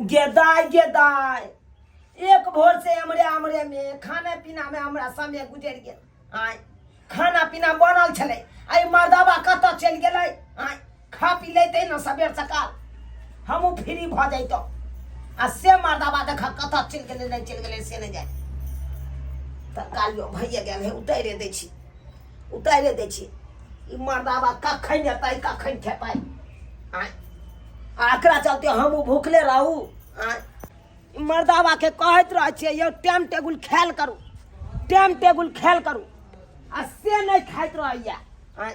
गेदाय गेदाय एक भोर से हमरे में खाना पीना में हमरा समय गुजर गेल। आय खाना पीना बनल छले, आई मर्दाबा कत चल गेलै। आय खा पी लेते न सबेर सकाल हमू फ्री भ जइतो। आ से मर्दाबा देख कत चल गेलै नहीं चल गेलै से नहीं जाय। तरकारियो भइए गेल है, उतारे दै छी। ई मर्दाबा कखन एतै कखन खेतै। आय आकरा चलते हमू भूखले रहू। आय मर्दाबा के कहत रह छियै यौ टाइम टेबुल ख्याल करू, टाइम टेबुल ख्याल करू। आ से नहीं खाइत रहैया। आय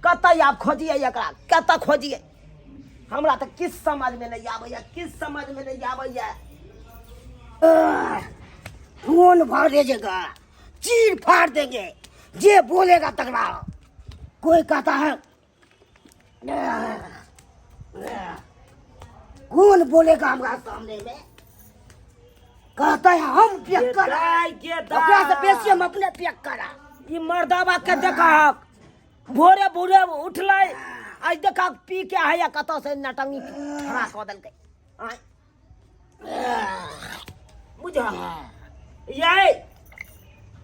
कतै आप खोजिए एकरा, कतै खोजिए? हमरा तो किस समझ में नहीं आबैया, किस समझ में नहीं आबैया। फोन भर देगा, चीर फाड़ देंगे, जे बोलेगा तगड़ा। कोई कहता है कौन बोलेगा हमारा सामने में? कहता है हम पेक करा से बेसी हम अपने पेक करा। ई मर्दाबा के देखा भोरे भोरे उठलै, आज देखा पी के आया कत से नटंगी खड़ा कऽ देलकै। आय बुझा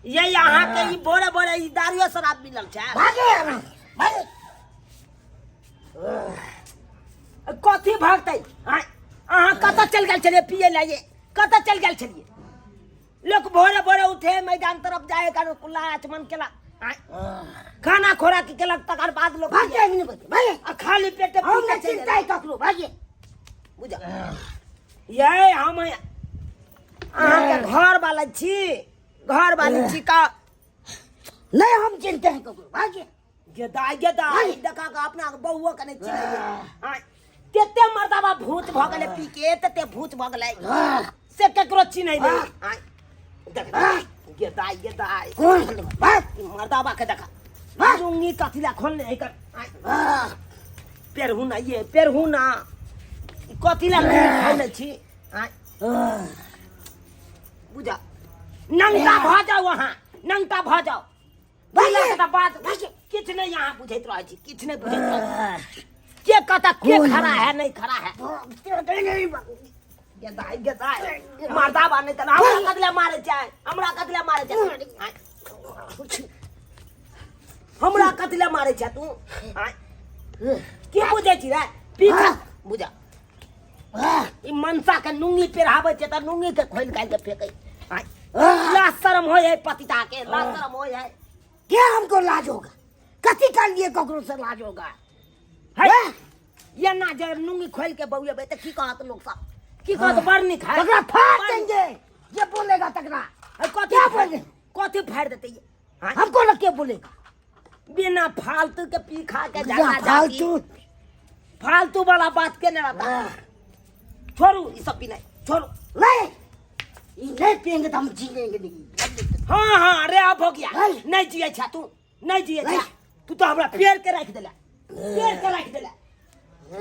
ये यहाँ के ई बोरे बोरे ई दारुए शराब मिलल छै। भागे कथी भागतै? आय अहाँ कत चल गेल छलियै पिए लाइए? कत चल गेल छलियै? लोग भोरे भोरे उठे मैदान तरफ जाए कर कुल्ला आचमन केला, खाना खोराक केलक, तकर बाद लोग खाली पेटे हम नहीं चिंता है ककरो। भागे बुझा ये हम अहाँ के घर वाला छी, घर वाली छी का नहीं हम चिंता है ककरो। भागे गेदाय देखा के अपना बउआ के नहीं चिन्हैया। आय केते मर्दाबा भूत भ गेलै पी के, तते भूत भ गेलै से केकरो चिन्है नहीं। आय देख गेदाय मर्दाबा के देखा लुंगी कथिला खोलने है कर। पेरहुना ये पेरहुना कथिला खोलने छी। आय बुझा नंगा भ जाओ, वहाँ नंगा भ जाओ। बात किछ नहीं यहाँ बुझैत रह छी, किछ नहीं बुझैत रह छी। के कहता के खड़ा है नहीं खड़ा है? गेदाय मर्दाबा नहीं त हमरा कतले मारे छै, हमरा कतले मारे छै? हमरा कतले मारे छै तू? आय के बुझै छी रे? पीछा बुझा ई मनसा के नुंगी पेराबै छै त नुंगी के खोल काल के फेकै। आय लाज शर्म होय है पतिता के, लाज शर्म होय है। क्या हमको लाज होगा? कथी कर लिए ककरो से लाज होगा? है ये ना जे नुंगी खोल के बउएबै त की कहत लोग सब? की कहत बड़ निक है? तगड़ा फाड़ देंगे, ये बोलेगा तगड़ा। क्या बोले? कथी फाड़ देते ये? हमको ना क्या बोलेगा? बिना फालतू के पी खा के फालतू वाला बात के नहीं रहता। छोड़ू ये सब पीना, छोड़ू। नहीं पियेंगे तो हम जिएंगे नहीं। हाँ अरे अब हो गया। नहीं जिए छा तू, नहीं जिए छा तू तो हमरा पेड़ के रख देला, पेड़ के रख देला।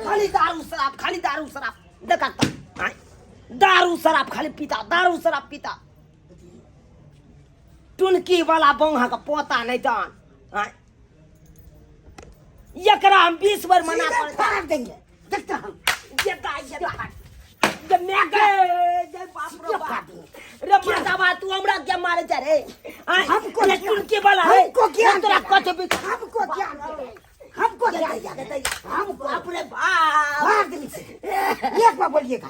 खाली दारू शराब देखा दारू शराब खाली पीता, दारू शराब पीता। टुनकी वाला बंगा का पोता नहीं जान। एकरा हम 20 बार मना फाड़ देंगे। देखता हम रे मर्दाबा तू हमरा क्या मारे जा रे? हमको टुनकी वाला है, हमको क्या तोरा कत भी हमको क्या हमको क्या हमको अपने भाग एक बार बोलिएगा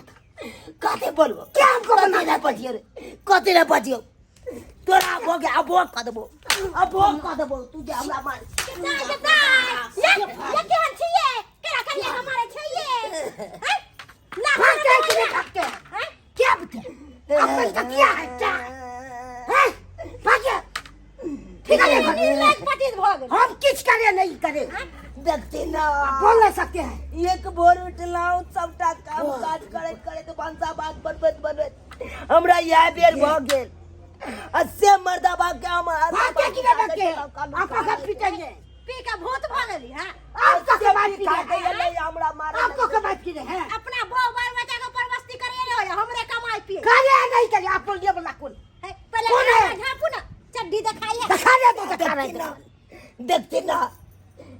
कते बोलबो? क्या हमको बना दे बजियो रे, कते रे बजियो तोरा हो गया। अब भोग कर देबो तू जे हमरा मार ये क्या छिए? केरा करिए हमारे छिए? हैं ना हम क्या करे सकते हैं? क्या बता अपन का क्या है क्या? हैं भागे ठीक है लाज पतित भ गेल। हम किस करे नहीं करे देखते ना बोल नहीं सकते हैं। एक भोर उठलाऊ सबटा काम काज करत भंसा बात बनबत हमरा यह बेर भ गेल। अस्से मर्दाबा के हम भागे की ना के आपको सब पीटेंगे। पी का भूत भ गेली। हां आपको के बात की खा के एलै हमरा मारे। आपको के बात की है? अपना बो बाल बच्चा के परवस्ती करिए ले हो हमरे कमाई पिए करे नहीं करे आप बोल ये वाला कौन पहले झापू ना चड्डी दिखाइए। दिखा दे तो दिखा रहे देखते ना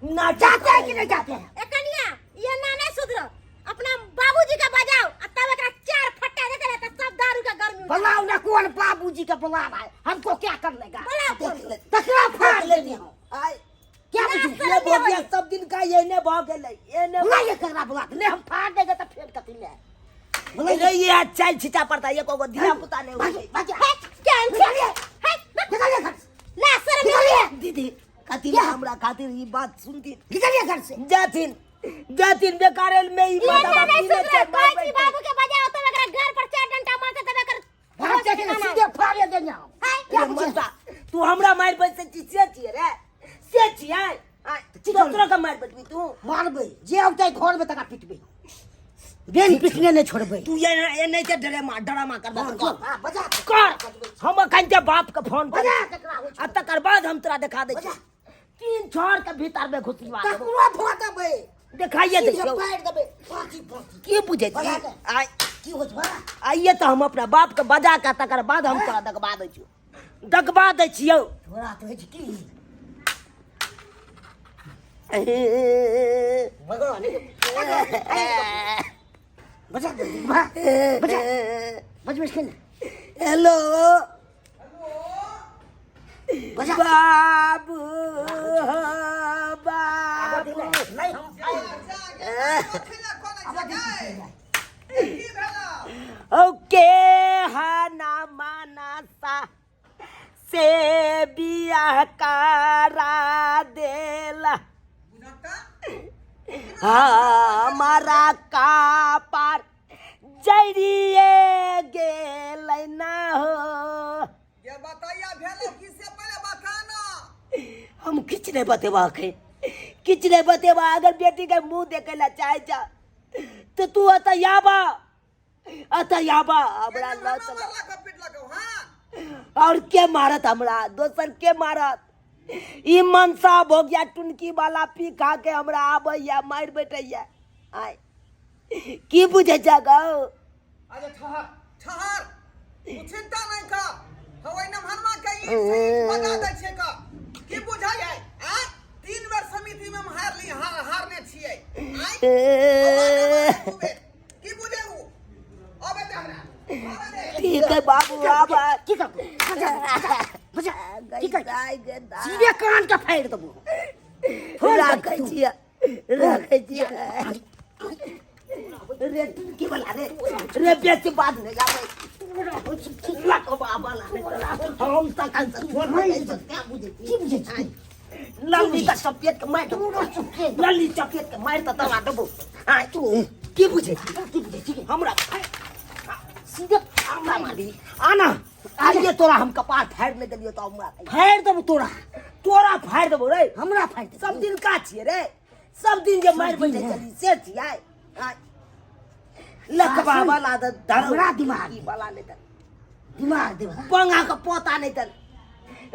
ना जाते हैं कि नहीं जाते हैं? ए कनिया ये ना नहीं सुधरो, अपना बाबूजी का बजाओ तब एकरा कौन बाबूजी का बुला रहा है, हमको क्या कर लेगा? देख ले तकरा फाड़ लेनी हो। आय क्या बुझी? ये बोलिया सब दिन का ये ने भाग गेले ये ने बुला ये ककरा बुला ले, हम फाड़ देंगे तो फिर कथी ले? बोले ये चाय छिटा पड़ता ये को धिया पुता ने भागे भागे है क्या है निकलिए घर से, ला सर निकलिए दीदी कथी ले हमरा खातिर ये बात सुनती निकलिए घर से। जातिन बेकार में ही ये माता नहीं सुन रहे बाप कोई बाबू के बजाओ तो अगर घर पर 4 डंडा मारते तब कर भाग के सीधे फाड़ देंगे हम। क्या मरता तू हमरा मार बस से छिए रे से छिए चित्रों का मार बटवी तू मारबे जे औते घर में तका पिटबे, बेन पिटने नहीं छोड़बे। तू ये नहीं के डरामा कर हां बजा कर हम कंते बाप के फोन कर बजा तकरा हो आ तकर बाद हम तोरा दिखा दे 3 छोर के भीतर में घुसवा देबो तकरा फोड़ देबे, दिखाइए दे सीधे फाड़ देबे। फांसी की बुझे बजा के। आई की हो बड़ा आइए तो हम अपना बाप के बजा के तकर बाद हम तोरा दगबा दे छियो थोड़ा तो है की भगवान बजा दे बजा बजा बजा हेलो बजा बाबू बाबू नहीं हम ओके हना माना सा से बियाह करा देला हमारा का पार जरिए गेल ना हो ये बताइए भेलो किससे पहले बताना। हम किछ नहीं बतेवा के किछ नहीं बतेवा अगर बेटी के मुंह देखे ला चाहे जा तो तू अतयाबा हमरा न चला मारला का पिटला को हां और के मारत हमरा दोसर के मारत ई मनसा भोगिया टुनकी वाला पी खा के हमरा आबैया मार बैठैया आय की बुझे जागो अरे ठहर तू चिंता नहीं कर हवै न हनुमान के ई बता दै छै का की बुझाय है आ 3 बार समिति में हम हारने छियै आय की बुझेगू अबे दे हमरा ठीक है बाबू आबा की कर बजा ठीक है सीधे सीधे कान का फाड़ देबो। रखै छियै रे की बोला रे बेच बाद नहीं जाबै लाको बाबा लाने हम तक छोड़ नहीं क्या बुझे की बुझे लल्ली का चपेट के मार दबो लल्ली चपेट के मार त तवा दबो हां तू की बुझे ठीक है हमरा सीधे हमरा मारी आना आइए तोरा हम कपार फाड़ ले देलियो तो हमरा फाड़ देबो तोरा फाड़ देबो रे हमरा फाड़ दे सब दिन का छिए रे सब दिन जे मार बैठे चली से छिए लखबा वाला द हमरा दिमाग की वाला नहीं त दिमाग दे पंगा का पोता नहीं त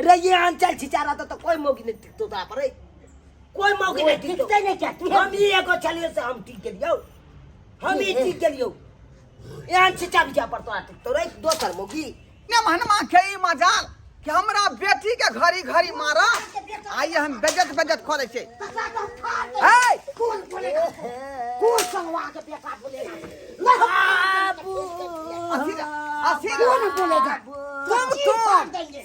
रे ये अंचल छिचारा तो कोई मौकी नहीं टिकतो ता पर कोई मौकी नहीं टिकतो टिकते नहीं क्या तू हम ही एगो चलिए से हम ठीक गेलियो हम ही ठीक गेलियो यान छिचा बिचा पर तोरा टिकतो रे दोसर मौकी ने हनुमान के ई मजाल कि हमरा बेटी के घड़ी घड़ी मारा आइए हम बेजत खोले छै हे कौन बोलेगा कौन संगवा के बेकार बोलेगा बाबू आसिर कौन बोलेगा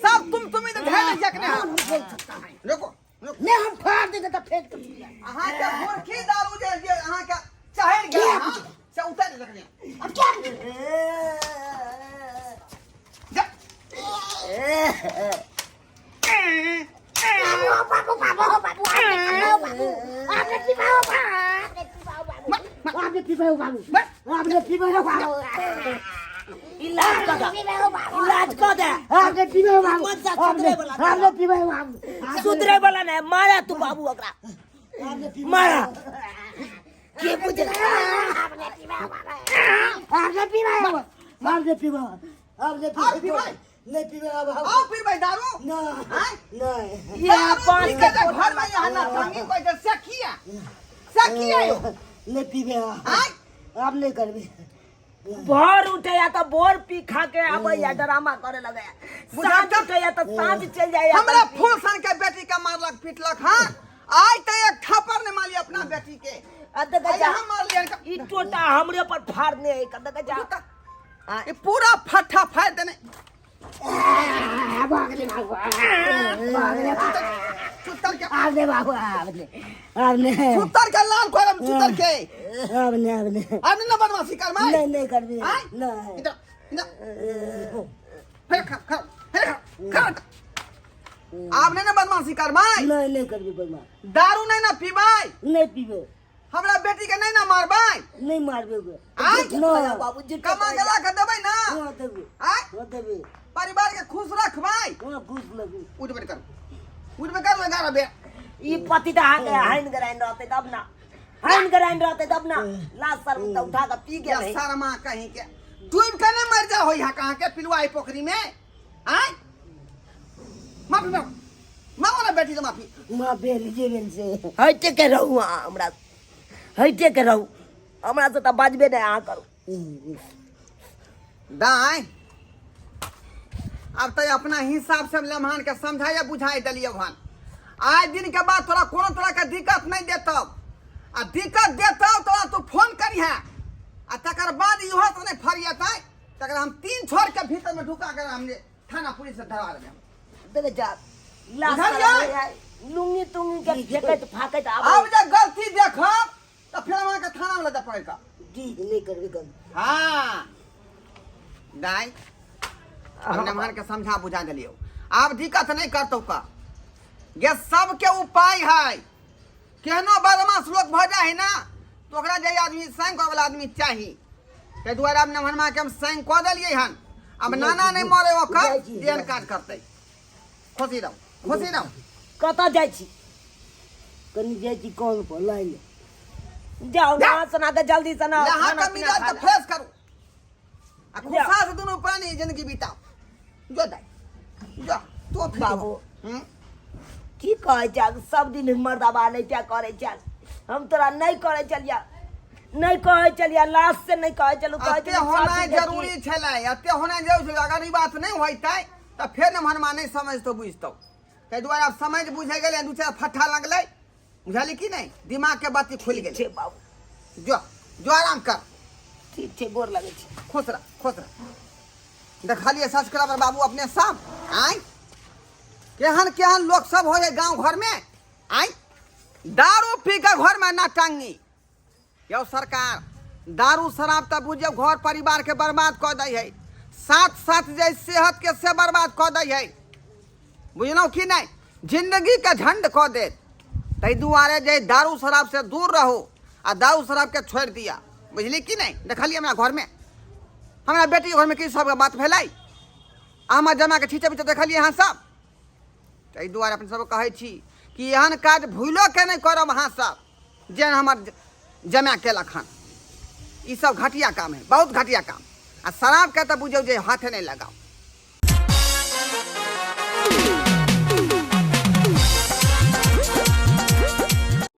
सब तुम इधर ढेर जकने कौन बोल सकता है रुको नहीं हम फाड़ देंगे तो फेंक देंगे अहाँ के गोरखी दारू जे अहाँ के चढ़ गया हां से उतर जकने अब क्या बाबू आपने पिपाओ बाबू इलाज कर दे आपने पिपाओ बाबू मन सा सुधरे वाला आपने पिपाओ बाबू सुधरे वाला नहीं मारा तू बाबू ओकरा मारा के बुझे आपने पिपाओ नहीं पिपाओ बाबू आओ फिर भाई दारू नहीं ये पांच के के घर में यहाँ ना संगी कोई तो सखिया नहीं पिपाओ आप नहीं करबे भोर उठे या तो बोर पी खा के आबे या ड्रामा करे लगे सांझ उठे या तो सांझ चल जाए हमरा फूल सन के बेटी का मारलक पीटलक हां आज तो एक थप्पड़ ने मारी अपना बेटी के हम मार लिया ई टोटा हमरे पर फाड़ने है कद का जा ये पूरा फट्टा फाड़ देने भागले बाबू भागले चुतर के आपने बाबू आपने आपने चुतर के लाल कोरम चुतर के आपने आपने आपने न बदमाशी कर माय नहीं कर भी आय? नहीं इधर इधर खा आपने न बदमाशी कर माय नहीं कर भी बदमा दारू नहीं ना पीबाई नहीं पीबे हमरा बेटी के नहीं ना मारबाई नहीं मारबे आय? बाबू जी कमा गला कर देबै ना हां देबे आय हां देबे परिवार के खुश रखबाई हां घुस लगी उठ कर 11 बे ई पति ता हाइन गराइन रहते तब ना हाइन गराइन रहते तब ना लाश सर तो उठा के पी या गेल शर्मा कहीं के तुम कने मर जा हो यहाँ कहाँ के पिलवाई पोखरी में आय माफी मांगो ना बेटी से माफी मां बेल जीवन से हटे के रहू हमरा हटे के रहू हमरा से त बाजबे नहीं आ करू दाई अब तो अपना हिसाब से लम्हान के समझाया बुझाई दिलिए भान आज दिन के बाद तोरा कोनो तरह का दिक्कत नहीं देतौ आ दिक्कत देतौ तोरा तू फोन करिहे आ तकर बाद इहो तो नहीं फरियतै तकर हम 3 छोर के भीतर में ढुका कर हमने थाना पुलिस से धरा देबे देखे जा लाश बुझलियै? लुंगी तुंगी के फेंकत फाकत अब आवे जब गलती देखब तो फिर वहां के थाना में ले जा पड़ेगा जी नहीं कर भी कर हाँ दाई हमने मान के समझा बुझा दिलियो अब दिक्कत नहीं करतौ का ये सब के उपाय है केहनो बदमाश लोग भ जाए ना तो ओकरा जे आदमी संग करे वाला आदमी चाहिए ते दुआरे अब नमहरमा के हम संग क देलिए हन अब नाना नहीं मरे ओकर देन काज करते खुशी रहो कत जाय छी कनी जाय छी कौन पर लाइन जाओ ना सुना दे जल्दी से ना यहाँ खाना का पीना मिजाज खा तो ले। फ्रेश करो आ खुशा से दोनों प्राणी जिंदगी बिताओ जो दाई जो तो बाबू की कहे चल सब दिन मर्दाबा नहीं क्या करे चल हम तोरा नहीं करे चलिया नहीं कहे चलिया लाश से नहीं कहे चलू कहे अते होना जरूरी छले अते होना जरूरी छले अगर ई बात नहीं होइतै त फेर न मनमा नहीं समझतो बुझतो तै दुआरे अब समझ बुझे गेले दू चार फट्ठा लगले बुझली कि नहीं दिमाग के बाती खुल गेल छे बाबू जो आराम कर ठीक छे गोर लगे छे खुश रह देखलिए सब्सक्राइबर बाबू अपने सब आय केहन लोग सब हो जाए गांव घर में आय दारू पी के घर में ना टांगी यो सरकार दारू शराब तब बुझे घर परिवार के बर्बाद कर दै है साथ जे सेहत के से बर्बाद कर दै है बुझलौ कि नहीं जिंदगी के झंड कऽ दे तै दुआरे जे दारू शराब से दूर रहो आ दारू शराब के छोड़ दिया बुझली कि नहीं देखलिए हमरा घर में हमरा बेटी घर में की सब बात भेलै अहमद जमा के छीचे पीछे देखलिए अहाँ सब तै दुआरे अपन सब कहै छी कि एहन काज भूलो के नहीं करब अहाँ सब जेहन हमर जमा केलक हन ई सब घटिया काम है बहुत घटिया काम आ शराब के तो बुझौ जे हाथे नहीं लगाओ